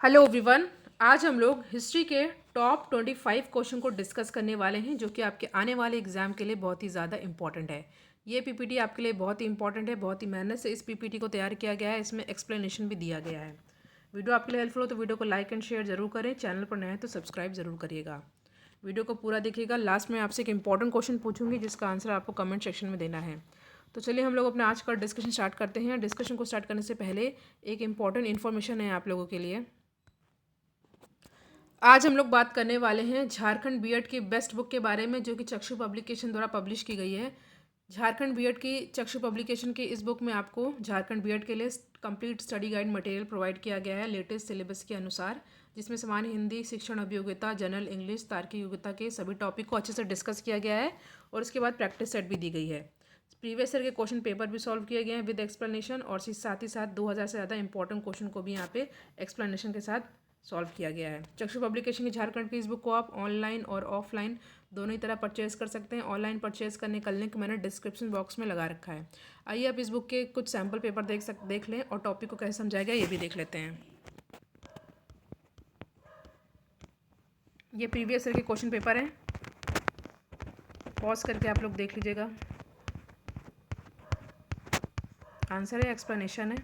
Hello everyone. आज हम लोग हिस्ट्री के टॉप 25 क्वेश्चन को डिस्कस करने वाले हैं जो कि आपके आने वाले एग्जाम के लिए बहुत ही ज़्यादा इंपॉर्टेंट है। ये पीपीटी आपके लिए बहुत ही इंपॉर्टेंट है, बहुत ही मेहनत से इस पीपीटी को तैयार किया गया है। इसमें एक्सप्लेनेशन भी दिया गया है। वीडियो आपके लिए हेल्पफुल हो तो वीडियो को लाइक एंड शेयर जरूर करें। चैनल पर नए हैं तो सब्सक्राइब जरूर करिएगा। वीडियो को पूरा देखिएगा। लास्ट में आपसे एक इंपॉर्टेंट क्वेश्चन पूछूंगी जिसका आंसर आपको कमेंट सेक्शन में देना है। तो चलिए हम लोग अपना आज का डिस्कशन स्टार्ट करते हैं। डिस्कशन को स्टार्ट करने से पहले एक इंपॉर्टेंट इन्फॉर्मेशन है आप लोगों के लिए। आज हम लोग बात करने वाले हैं झारखंड बीएड की बेस्ट बुक के बारे में जो कि चक्षु पब्लिकेशन द्वारा पब्लिश की गई है। झारखंड बीएड की चक्षु पब्लिकेशन की इस बुक में आपको झारखंड बीएड के लिए complete study guide material provide किया गया है लेटेस्ट सिलेबस के अनुसार, जिसमें सामान्य हिंदी, शिक्षण अभियोग्यता, जनरल इंग्लिश, तार्किक योग्यता के सभी टॉपिक को अच्छे से डिस्कस किया गया है और उसके बाद प्रैक्टिस सेट भी दी गई है। प्रीवियस ईयर के क्वेश्चन पेपर भी सॉल्व किए गए हैं विद एक्सप्लेनेशन और साथ ही साथ 2000 से ज़्यादा इंपॉर्टेंट क्वेश्चन को भी यहाँ पे एक्सप्लेनेशन के साथ सॉल्व किया गया है। चक्षु पब्लिकेशन की झारखंड की इस बुक को आप ऑनलाइन और ऑफलाइन दोनों ही तरह परचेज कर सकते हैं। ऑनलाइन परचेज करने का लिंक मैंने डिस्क्रिप्शन बॉक्स में लगा रखा है। आइए आप इस बुक के कुछ सैम्पल पेपर देख लें और टॉपिक को कैसे समझाया गया ये भी देख लेते हैं। ये प्रीवियस ईयर के क्वेश्चन पेपर हैं, पॉज करके आप लोग देख लीजिएगा। आंसर है, एक्सप्लेनेशन है।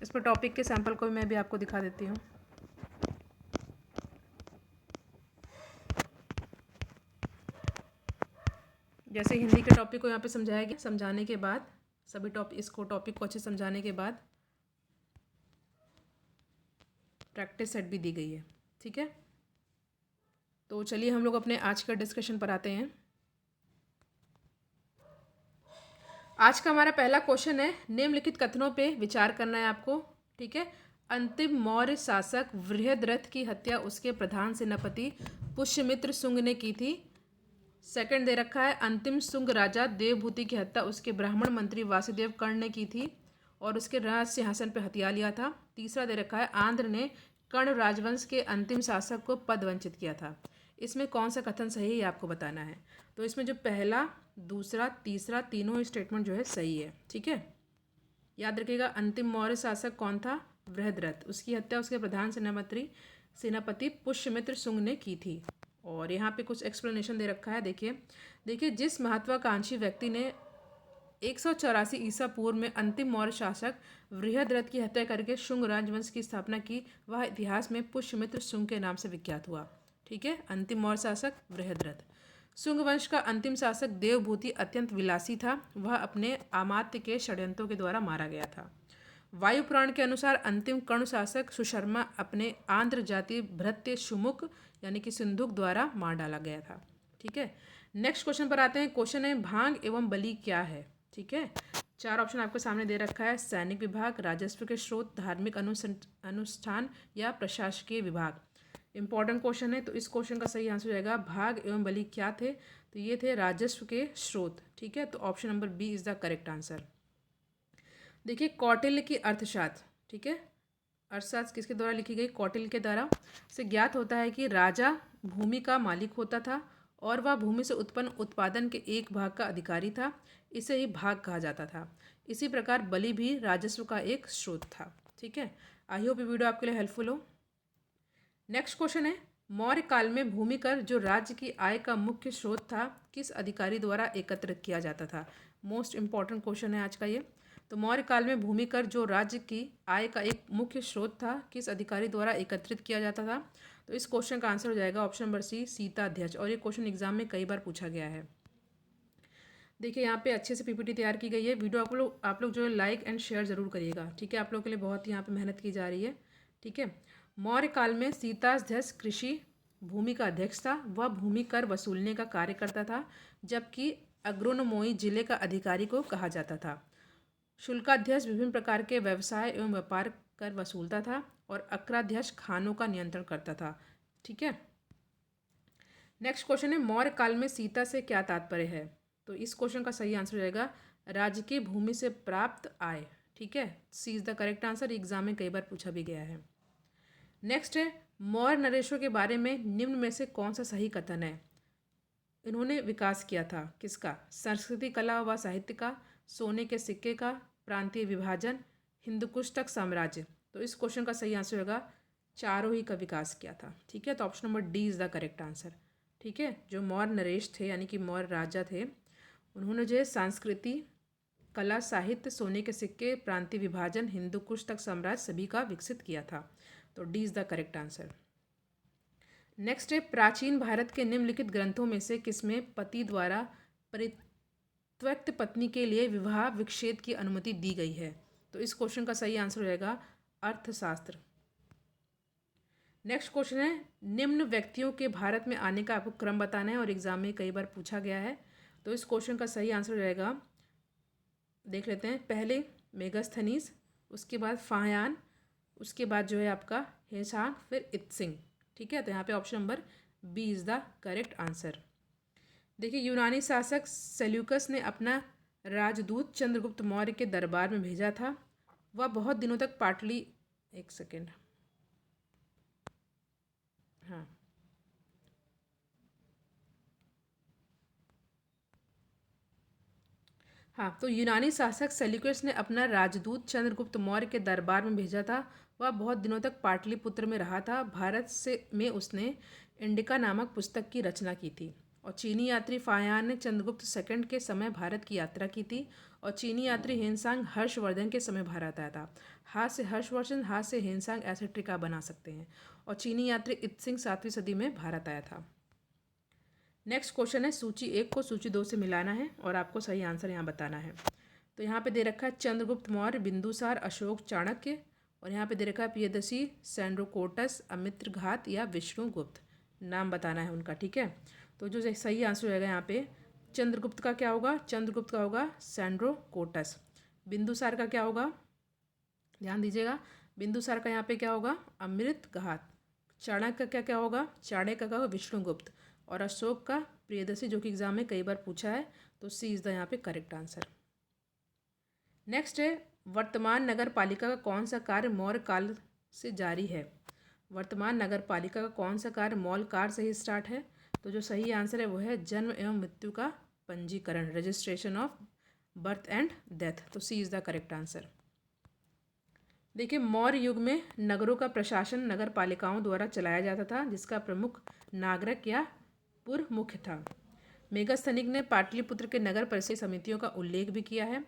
इस पर टॉपिक के सैंपल को मैं भी आपको दिखा देती हूँ। जैसे हिंदी के टॉपिक को यहाँ पे समझाया गया, समझाने के बाद सभी टॉपिक को अच्छे समझाने के बाद प्रैक्टिस सेट भी दी गई है। ठीक है, तो चलिए हम लोग अपने आज का डिस्कशन पर आते हैं। आज का हमारा पहला क्वेश्चन है, निम्नलिखित कथनों पे विचार करना है आपको। ठीक है, अंतिम मौर्य शासक बृहद्रथ की हत्या उसके प्रधान सेनापति पुष्यमित्र शुंग ने की थी। सेकंड दे रखा है, अंतिम शुंग राजा देवभूति की हत्या उसके ब्राह्मण मंत्री वासुदेव कर्ण ने की थी और उसके राज सिंहासन पर हथिया लिया था। तीसरा दे रखा है, आंध्र ने कर्ण राजवंश के अंतिम शासक को पद वंचित किया था। इसमें कौन सा कथन सही है ये आपको बताना है। तो इसमें जो पहला, दूसरा, तीसरा, तीनों स्टेटमेंट जो है सही है। ठीक है, याद रखिएगा। अंतिम मौर्य शासक कौन था? बृहद्रथ। उसकी हत्या उसके प्रधान सेनापति पुष्यमित्र शुंग ने की थी। और यहाँ पे कुछ एक्सप्लेनेशन दे रखा है। देखिए जिस महत्वाकांक्षी व्यक्ति ने 184 ईसा पूर्व में अंतिम मौर्य शासक बृहद्रथ की हत्या करके शुंग राजवंश की स्थापना की, वह इतिहास में पुष्यमित्र शुंग के नाम से विख्यात हुआ। ठीक है, अंतिम मौर्य शासक बृहद्रथ। शुंग वंश का अंतिम शासक देवभूति अत्यंत विलासी था। वह अपने अमात्य के षड्यंत्रों के द्वारा मारा गया था। वायु पुराण के अनुसार अंतिम कर्ण शासक सुशर्मा अपने आंध्र जाति भृत्य सुमुख यानी कि सिंधुक द्वारा मार डाला गया था। ठीक है, नेक्स्ट क्वेश्चन पर आते हैं। क्वेश्चन है, भांग एवं बलि क्या है? ठीक है, चार ऑप्शन आपके सामने दे रखा है। सैनिक विभाग, राजस्व के स्रोत, धार्मिक अनुष्ठान या प्रशासकीय विभाग। इंपॉर्टेंट क्वेश्चन है, तो इस क्वेश्चन का सही आंसर हो जाएगा भाग एवं बलि क्या थे? तो ये थे राजस्व के स्रोत। ठीक है, तो option number B is the correct answer. देखिए कौटिल्य की अर्थशास्त्र। ठीक है, अर्थशास्त्र किसके द्वारा लिखी गई? कौटिल्य के द्वारा। से ज्ञात होता है कि राजा भूमि का मालिक होता था और वह भूमि से उत्पन्न उत्पादन के एक भाग का अधिकारी था। इसे ही भाग कहा जाता था। इसी प्रकार बलि भी राजस्व का एक स्रोत था। ठीक है, आई होप ये वीडियो आपके लिए हेल्पफुल हो। नेक्स्ट क्वेश्चन है, मौर्य काल में भूमि कर जो राज्य की आय का मुख्य स्रोत था, किस अधिकारी द्वारा एकत्रित किया जाता था? मोस्ट इंपॉर्टेंट क्वेश्चन है आज का ये। तो मौर्य काल में भूमि कर जो राज्य की आय का एक मुख्य स्रोत था, किस अधिकारी द्वारा एकत्रित किया जाता था? तो इस क्वेश्चन का आंसर हो जाएगा ऑप्शन नंबर सी, सीताध्यक्ष। और ये क्वेश्चन एग्जाम में कई बार पूछा गया है। देखिए यहाँ पे अच्छे से पीपीटी तैयार की गई है। वीडियो आप लोग जो है लाइक एंड शेयर जरूर करिएगा। ठीक है, आप लोग के लिए बहुत यहाँ पे मेहनत की जा रही है। ठीक है, मौर्य काल में सीताध्यक्ष कृषि भूमि का अध्यक्ष था। वह भूमि कर वसूलने का कार्य करता था, जबकि अग्रोनोमोई जिले का अधिकारी को कहा जाता था। शुल्काध्यक्ष विभिन्न प्रकार के व्यवसाय एवं व्यापार कर वसूलता था और अक्राध्यक्ष खानों का नियंत्रण करता था। ठीक है, नेक्स्ट क्वेश्चन है, मौर्य काल में सीता से क्या तात्पर्य है? तो इस क्वेश्चन का सही आंसर हो जाएगा राज्य की भूमि से प्राप्त आय। ठीक है, C is the correct answer. Exam में कई बार पूछा भी गया है। नेक्स्ट है, मौर्य नरेशों के बारे में निम्न में से कौन सा सही कथन है? इन्होंने विकास किया था किसका? संस्कृति, कला व साहित्य का, सोने के सिक्के का, प्रांतीय विभाजन, हिंदुकुश तक साम्राज्य। तो इस क्वेश्चन का सही आंसर होगा चारों ही का विकास किया था। ठीक है, तो option number D is the correct answer. ठीक है, जो मौर्य नरेश थे यानी कि मौर्य राजा थे, उन्होंने जो है संस्कृति, कला, साहित्य, सोने के सिक्के, प्रांतीय विभाजन, हिंदू कुश तक साम्राज्य सभी का विकसित किया था। तो D is the correct answer. Next है, प्राचीन भारत के निम्नलिखित ग्रंथों में से किसमें पति द्वारा परित्यक्त पत्नी के लिए विवाह विच्छेद की अनुमति दी गई है? तो इस क्वेश्चन का सही आंसर हो जाएगा अर्थशास्त्र। नेक्स्ट क्वेश्चन है, निम्न व्यक्तियों के भारत में आने का आपको क्रम बताना है और एग्जाम में कई बार पूछा गया है। तो इस क्वेश्चन का सही आंसर हो जाएगा, देख लेते हैं, पहले मेगास्थनीज, उसके बाद फाह्यान, उसके बाद जो है आपका हेसांग, फिर इत्सिंग। ठीक है, तो यहाँ पे option number B is the correct answer. देखिए, यूनानी शासक सेल्यूकस ने अपना राजदूत चंद्रगुप्त मौर्य के दरबार में भेजा था। वह बहुत दिनों तक पाटली, एक सेकेंड, हाँ, हाँ, तो यूनानी शासक सेल्यूकस ने अपना राजदूत चंद्रगुप्त मौर्य के दरबार में भेजा था। वह बहुत दिनों तक पाटलिपुत्र में रहा था। भारत से में उसने इंडिका नामक पुस्तक की रचना की थी। और चीनी यात्री फाह्यान ने चंद्रगुप्त सेकंड के समय भारत की यात्रा की थी। और चीनी यात्री हेनसांग हर्षवर्धन के समय भारत आया था। हाथ से हर्षवर्धन, हाथ से हेनसांग ऐसे ट्रिका बना सकते हैं। और चीनी यात्री इत्सिंग 7वीं सदी में भारत आया था। नेक्स्ट क्वेश्चन है, सूची 1 को सूची 2 से मिलाना है और आपको सही आंसर यहाँ बताना है। तो यहाँ पे दे रखा है चंद्रगुप्त मौर्य, बिंदुसार, अशोक, चाणक्य, और यहाँ पे दे रखा है प्रियदर्शी, सैंड्रोकोटस, अमित्रघात या विष्णुगुप्त। नाम बताना है उनका। ठीक है, तो जो सही आंसर हो जाएगा यहाँ पे, चंद्रगुप्त का क्या होगा? चंद्रगुप्त का होगा सैंड्रोकोटस। बिंदुसार का क्या होगा? ध्यान दीजिएगा, बिंदुसार का यहाँ पे क्या होगा? अमृतघात। चाणक्य का क्या क्या होगा? चाणक्य का होगा विष्णुगुप्त। और अशोक का प्रियदर्शी, जो कि एग्जाम में कई बार पूछा है। तो सी इज़ द यहाँ पे करेक्ट आंसर। नेक्स्ट है, वर्तमान नगर पालिका का कौन सा कार्य मौर्य काल से जारी है? वर्तमान नगर पालिका का कौन सा कार्य मौर्य काल से ही स्टार्ट है? तो जो सही आंसर है वो है जन्म एवं मृत्यु का पंजीकरण, registration of birth and death. तो सी इज़ द करेक्ट आंसर। देखिए, मौर्य युग में नगरों का प्रशासन नगर पालिकाओं द्वारा चलाया जाता था, जिसका प्रमुख नागरिक या पुर मुख्य था। मेगास्थनीज ने पाटलिपुत्र के नगर परिषद समितियों का उल्लेख भी किया है।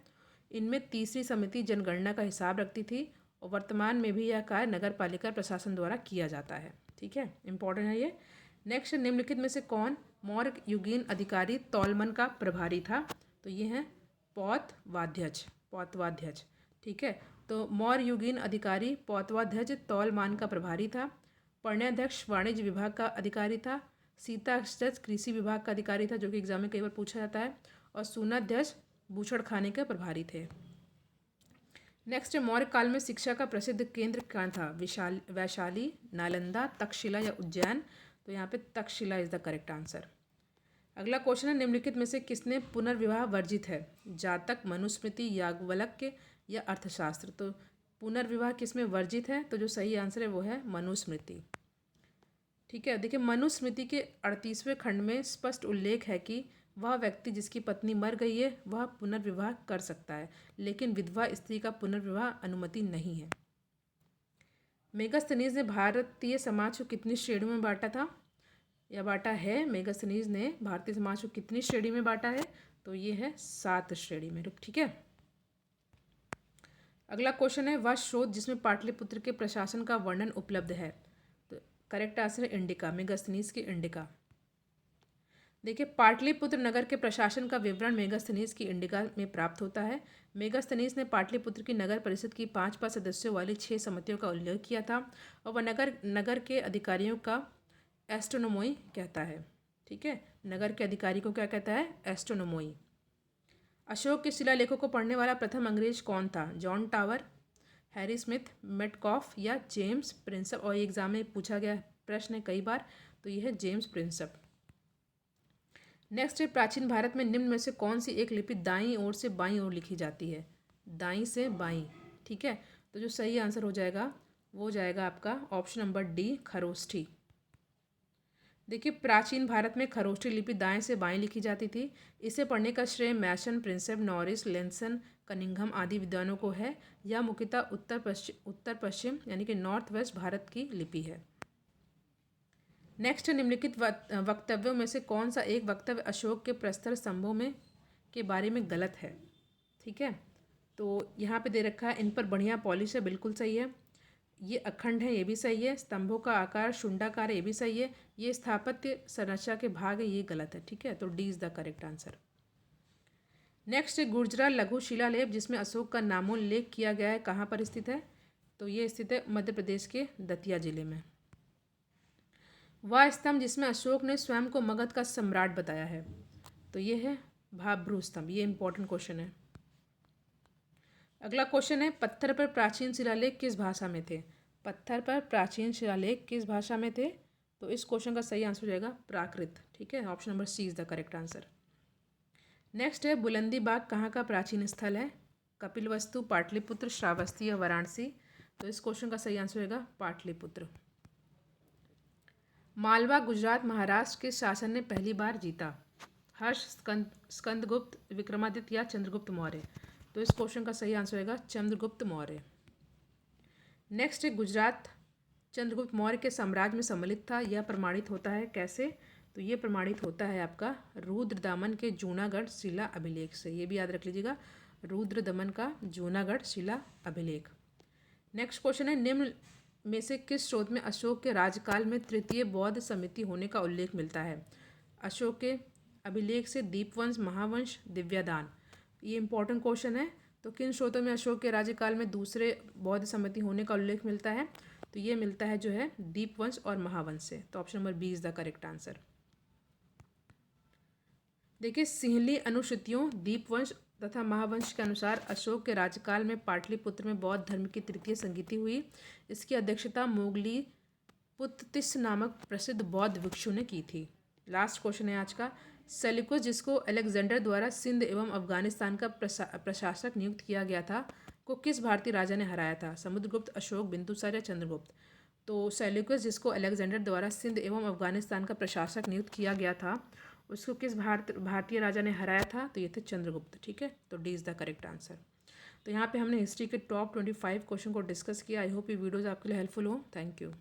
इनमें तीसरी समिति जनगणना का हिसाब रखती थी और वर्तमान में भी यह कार्य नगर पालिका प्रशासन द्वारा किया जाता है। ठीक है, इंपॉर्टेंट है ये। नेक्स्ट, निम्नलिखित में से कौन मौर्य युगीन अधिकारी तौलमन का प्रभारी था? तो ये है पौतवाध्यक्ष, पौतवाध्यक्ष। ठीक है, तो मौर्य युगीन अधिकारी पौतवाध्यक्ष तौलमान का प्रभारी था। पण्यध्यक्ष वाणिज्य विभाग का अधिकारी था। सीताध्यक्ष कृषि विभाग का अधिकारी था, जो कि एग्जाम में कई बार पूछा जाता है। और सूनाध्यक्ष बूचड़ खाने के प्रभारी थे। नेक्स्ट, मौर्य काल में शिक्षा का प्रसिद्ध केंद्र कहाँ था? वैशाली, नालंदा, तक्षशिला या उज्जैन? तो यहाँ पे Takshashila is the correct answer. अगला क्वेश्चन है, निम्नलिखित में से किसने पुनर्विवाह वर्जित है? जातक, मनुस्मृति, याज्ञवल्क्य या अर्थशास्त्र? तो पुनर्विवाह किसमें वर्जित है? तो जो सही आंसर है वो है मनुस्मृति। ठीक है, देखिए, मनुस्मृति के 38वें खंड में स्पष्ट उल्लेख है कि वह व्यक्ति जिसकी पत्नी मर गई है वह पुनर्विवाह कर सकता है, लेकिन विधवा स्त्री का पुनर्विवाह अनुमति नहीं है। मेगास्थनीज ने भारतीय समाज को कितनी श्रेणियों में बांटा था या बांटा है? मेगास्थनीज ने भारतीय समाज को कितनी श्रेणी में बांटा है? तो ये है 7 श्रेणी में। ठीक है, अगला क्वेश्चन है, वह स्रोत जिसमें पाटलिपुत्र के प्रशासन का वर्णन उपलब्ध है? तो करेक्ट आंसर है इंडिका, मेगास्थनीज की इंडिका। देखिए, पाटलिपुत्र नगर के प्रशासन का विवरण मेगास्थनीज की इंडिका में प्राप्त होता है। मेगास्थनीज ने पाटलिपुत्र की नगर परिषद की 5 सदस्यों वाली 6 समितियों का उल्लेख किया था और वह नगर के अधिकारियों का एस्ट्रोनोमोई कहता है। ठीक है, नगर के अधिकारी को क्या कहता है? एस्ट्रोनोमोई। अशोक के शिलालेखों को पढ़ने वाला प्रथम अंग्रेज कौन था? John tower, Harry Smith, Metcalfe या जेम्स प्रिंसप? और ये एग्जाम में पूछा गया प्रश्न है कई बार, तो ये है जेम्स प्रिंसप। नेक्स्ट है, प्राचीन भारत में निम्न में से कौन सी एक लिपि दाईं ओर से बाईं ओर लिखी जाती है? दाईं से बाईं। ठीक है, तो जो सही आंसर हो जाएगा वो हो जाएगा आपका ऑप्शन नंबर डी, खरोष्ठी। देखिए, प्राचीन भारत में खरोष्ठी लिपि दाएं से बाएं लिखी जाती थी। इसे पढ़ने का श्रेय मैसन, प्रिंसेप, नॉरिस, लेंसन, कनिंघम आदि विद्वानों को है। यह मुख्यतः उत्तर पश्चिम यानी कि नॉर्थ वेस्ट भारत की लिपि है। नेक्स्ट, निम्नलिखित वक्तव्यों में से कौन सा एक वक्तव्य अशोक के प्रस्तर स्तंभों में के बारे में गलत है? ठीक है, तो यहाँ पे दे रखा है इन पर बढ़िया पॉलिश है, बिल्कुल सही है। ये अखंड है, ये भी सही है। स्तंभों का आकार शुंडाकार है, ये भी सही है। ये स्थापत्य संरचना के भाग है, ये गलत है। ठीक है, तो D is the correct answer. Next, गुर्जरा लघु शिलालेख जिसमें अशोक का नामोल्लेख किया गया है, कहाँ पर स्थित है? तो ये स्थित है मध्य प्रदेश के दतिया जिले में। वह स्तंभ जिसमें अशोक ने स्वयं को मगध का सम्राट बताया है, तो ये है भाभ्रू स्तंभ। ये इंपॉर्टेंट क्वेश्चन है। अगला क्वेश्चन है, पत्थर पर प्राचीन शिलालेख किस भाषा में थे? पत्थर पर प्राचीन शिलालेख किस भाषा में थे? तो इस क्वेश्चन का सही आंसर हो जाएगा प्राकृत। ठीक है, option number C is the correct answer. Next है, बुलंदी बाग कहाँ का प्राचीन स्थल है? कपिलवस्तु, पाटलिपुत्र, श्रावस्ती या वाराणसी? तो इस क्वेश्चन का सही आंसर होगा पाटलिपुत्र। मालवा गुजरात महाराष्ट्र के शासन ने पहली बार जीता? हर्ष, स्कंदगुप्त, विक्रमादित्य या चंद्रगुप्त मौर्य? तो इस क्वेश्चन का सही आंसर होगा चंद्रगुप्त मौर्य। नेक्स्ट, गुजरात चंद्रगुप्त मौर्य के साम्राज्य में सम्मिलित था, यह प्रमाणित होता है कैसे? तो ये प्रमाणित होता है आपका रुद्रदमन के जूनागढ़ शिला अभिलेख से। ये भी याद रख लीजिएगा, रुद्रदमन का जूनागढ़ शिला अभिलेख। नेक्स्ट क्वेश्चन है, निम्न में से किस स्रोत में अशोक के राज्यकाल में तृतीय बौद्ध समिति होने का उल्लेख मिलता है? अशोक के अभिलेख से, दीपवंश, महावंश, दिव्यादान? ये इंपॉर्टेंट क्वेश्चन है। तो किन स्रोतों में अशोक के राज्यकाल में दूसरे बौद्ध समिति होने का उल्लेख मिलता है? तो ये मिलता है जो है दीपवंश और महावंश से। तो option number B is the correct answer. देखिए, सिंहली अनुश्रुतियों दीपवंश तथा महावंश के अनुसार अशोक के राज्यकाल में पाटलिपुत्र में बौद्ध धर्म की तृतीय संगीति हुई। इसकी अध्यक्षता मोगली पुत्तिस नामक प्रसिद्ध बौद्ध भिक्षु ने की थी। लास्ट क्वेश्चन है आज का, सेल्यूकस जिसको अलेक्जेंडर द्वारा सिंध एवं अफगानिस्तान का प्रशासक नियुक्त किया गया था, को किस भारतीय राजा ने हराया था? समुद्रगुप्त, अशोक, बिंदुसार या चंद्रगुप्त? तो सेल्यूकस जिसको अलेक्जेंडर द्वारा सिंध एवं अफगानिस्तान का प्रशासक नियुक्त किया गया था, उसको किस भारतीय राजा ने हराया था? तो ये थे चंद्रगुप्त। ठीक है, तो D is the correct answer. तो यहाँ पे हमने हिस्ट्री के टॉप 25 क्वेश्चन को डिस्कस किया। आई होप ये वीडियोज़ आपके लिए हेल्पफुल हो। Thank you.